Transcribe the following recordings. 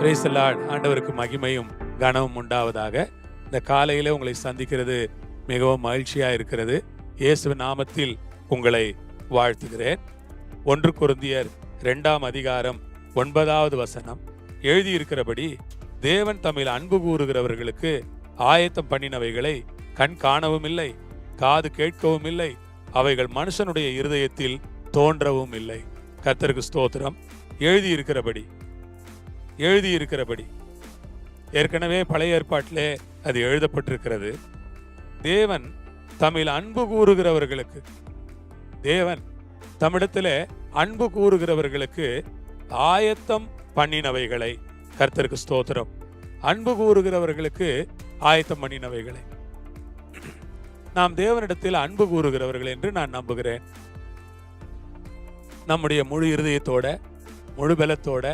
Praise the Lord. ஆண்டவருக்கு மகிமையும் கனமும் உண்டாவதாக. இந்த காலையில உங்களை சந்திக்கிறது மிகவும் மகிழ்ச்சியா இருக்கிறது. இயேசுவின் நாமத்தில் உங்களை வாழ்த்துகிறேன். 1 கொரிந்தியர் 2ஆம் அதிகாரம் 9வது வசனம் எழுதியிருக்கிறபடி, தேவன் தம்மில் அன்பு கூறுகிறவர்களுக்கு ஆயத்தம் பண்ணினவைகளை கண் காணவும் இல்லை, காது கேட்கவும் இல்லை, அவைகள் மனுஷனுடைய இருதயத்தில் தோன்றவும் இல்லை. கர்த்தருக்கு ஸ்தோத்திரம். எழுதியிருக்கிறபடி ஏற்கனவே பழைய ஏற்பாட்டிலே அது எழுதப்பட்டிருக்கிறது. தேவன் தம்மில் அன்பு கூறுகிறவர்களுக்கு, தேவன் தம்மிடத்திலே அன்பு கூறுகிறவர்களுக்கு ஆயத்தம் பண்ணினவைகளை, கர்த்தருக்கு ஸ்தோத்திரம், அன்பு கூறுகிறவர்களுக்கு ஆயத்தம் பண்ணினவைகளை. நாம் தேவனிடத்தில் அன்பு கூறுகிறவர்கள் என்று நான் நம்புகிறேன். நம்முடைய முழு இருதயத்தோட, முழு பலத்தோட,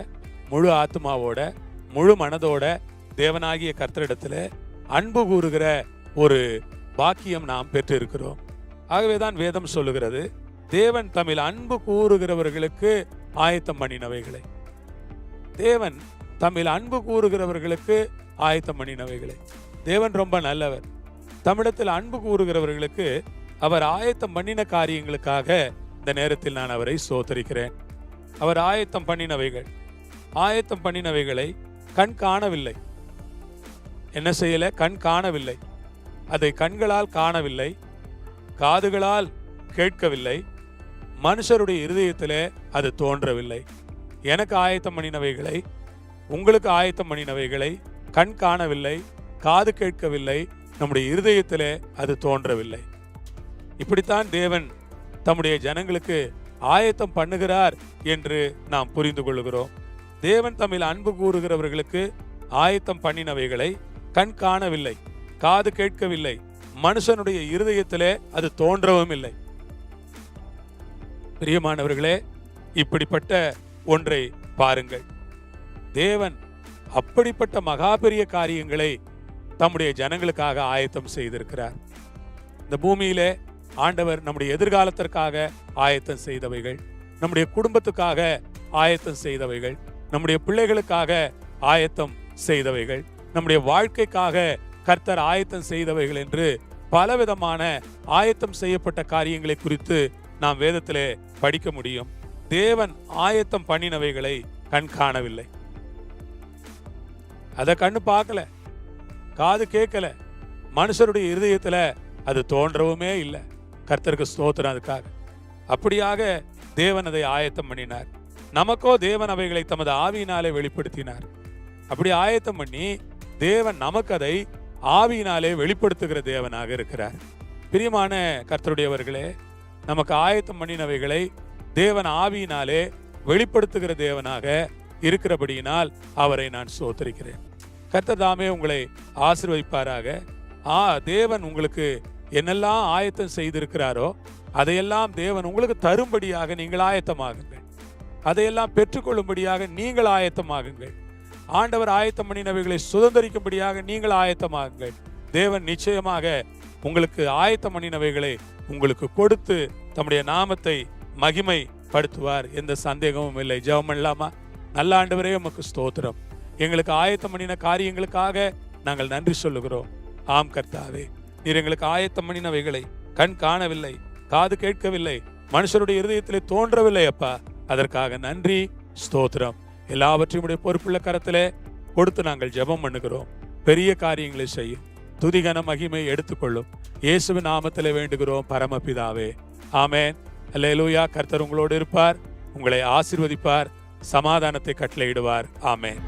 முழு ஆத்மாவோட, முழு மனதோட தேவனாகிய கர்த்தரிடத்தில் அன்பு கூறுகிற ஒரு பாக்கியம் நாம் பெற்றிருக்கிறோம். ஆகவேதான் வேதம் சொல்லுகிறது, தேவன் தம்மில் அன்பு கூறுகிறவர்களுக்கு ஆயத்தம் பண்ணினவைகளை. தேவன் தம்மில் அன்பு கூறுகிறவர்களுக்கு ஆயத்தம் பண்ணினவைகளை. தேவன் ரொம்ப நல்லவர். தம்மிடத்தில் அன்பு கூறுகிறவர்களுக்கு அவர் ஆயத்தம் பண்ணின காரியங்களுக்காக இந்த நேரத்தில் நான் அவரை ஸ்தோத்திரிக்கிறேன். அவர் ஆயத்தம் பண்ணினவைகளை கண் காணவில்லை. என்ன செய்யல? கண் காணவில்லை. அதை கண்களால் காணவில்லை, காதுகளால் கேட்கவில்லை, மனுஷருடைய இருதயத்திலே அது தோன்றவில்லை. எனக்கு ஆயத்தம் பண்ணினவைகளை, உங்களுக்கு ஆயத்தம் பண்ணினவைகளை கண் காணவில்லை, காது கேட்கவில்லை, நம்முடைய இருதயத்திலே அது தோன்றவில்லை. இப்படித்தான் தேவன் தம்முடைய ஜனங்களுக்கு ஆயத்தம் பண்ணுகிறார் என்று நாம் புரிந்து கொள்கிறோம். தேவன் தம்மில் அன்பு கூறுகிறவர்களுக்கு ஆயத்தம் பண்ணினவைகளை கண் காணவில்லை, காது கேட்கவில்லை, மனுஷனுடைய இருதயத்திலே அது தோன்றவும் இல்லை. பிரியமானவர்களே, இப்படிப்பட்ட ஒன்றை பாருங்கள். தேவன் அப்படிப்பட்ட மகா பெரிய காரியங்களை தம்முடைய ஜனங்களுக்காக ஆயத்தம் செய்திருக்கிறார். இந்த பூமியிலே ஆண்டவர் நம்முடைய எதிர்காலத்திற்காக ஆயத்தம் செய்தவைகள், நம்முடைய குடும்பத்துக்காக ஆயத்தம் செய்தவைகள், நம்முடைய பிள்ளைகளுக்காக ஆயத்தம் செய்தவைகள், நம்முடைய வாழ்க்கைக்காக கர்த்தர் ஆயத்தம் செய்தவைகள் என்று பலவிதமான ஆயத்தம் செய்யப்பட்ட காரியங்களை குறித்து நாம் வேதத்திலே படிக்க முடியும். தேவன் ஆயத்தம் பண்ணினவைகளை கண் காணவில்லை. அதை கண்ணு பார்க்கல, காது கேட்கல, மனுஷருடைய இருதயத்துல அது தோன்றவுமே இல்லை. கர்த்தருக்கு ஸ்தோத்திரம். அதுக்காக அப்படியாக தேவன் அதை ஆயத்தம் பண்ணினார். நமக்கோ தேவன் அவைகளை தமது ஆவியினாலே வெளிப்படுத்தினார். அப்படி ஆயத்தம் பண்ணி தேவன் நமக்கு அதை ஆவியினாலே வெளிப்படுத்துகிற தேவனாக இருக்கிறார். பிரியமான கர்த்தருடையவர்களே, நமக்கு ஆயத்தம் பண்ணினவைகளை தேவன் ஆவியினாலே வெளிப்படுத்துகிற தேவனாக இருக்கிறபடியினால் அவரை நான் ஸ்தோத்திரிக்கிறேன். கர்த்தர் தாமே உங்களை ஆசீர்வதிப்பாராக. தேவன் உங்களுக்கு என்னெல்லாம் ஆயத்தம் செய்திருக்கிறாரோ அதையெல்லாம் தேவன் உங்களுக்கு தரும்படியாக நீங்கள் ஆயத்தமாகுங்கள். அதையெல்லாம் பெற்றுக்கொள்ளும்படியாக நீங்கள் ஆயத்தமாகுங்கள். ஆண்டவர் ஆயத்தம் பண்ணினவைகளை சுதந்திரிக்கும்படியாக நீங்கள் ஆயத்தமாகுங்கள். தேவன் நிச்சயமாக உங்களுக்கு ஆயத்தம் பண்ணினவைகளை உங்களுக்கு கொடுத்து தம்முடைய நாமத்தை மகிமைப்படுத்துவார். எந்த சந்தேகமும் இல்லை. ஜெபம் பண்ணலாமா? நல்ல ஆண்டவரே, உமக்கு ஸ்தோத்திரம். எங்களுக்கு ஆயத்தம் பண்ணின காரியங்களுக்காக நாங்கள் நன்றி சொல்லுகிறோம். ஆம் கர்த்தாவே, நீர் எங்களுக்கு ஆயத்தம் பண்ணினவைகளை கண் காணவில்லை, காது கேட்கவில்லை, மனுஷருடைய இருதயத்திலே தோன்றவில்லை. அப்பா, அதற்காக நன்றி, ஸ்தோத்திரம். எல்லாவற்றையும் உடைய பொறுப்புள்ள கரத்திலே கொடுத்து நாங்கள் ஜெபம் பண்ணுகிறோம். பெரிய காரியங்களை செய்யும். துதிகன மகிமை எடுத்துக்கொள்ளும். இயேசுவின் நாமத்திலே வேண்டுகிறோம் பரமபிதாவே, ஆமென். அல்லேலூயா. கர்த்தர் உங்களோடு இருப்பார், உங்களை ஆசீர்வதிப்பார், சமாதானத்தை கட்டளையிடுவார். ஆமென்.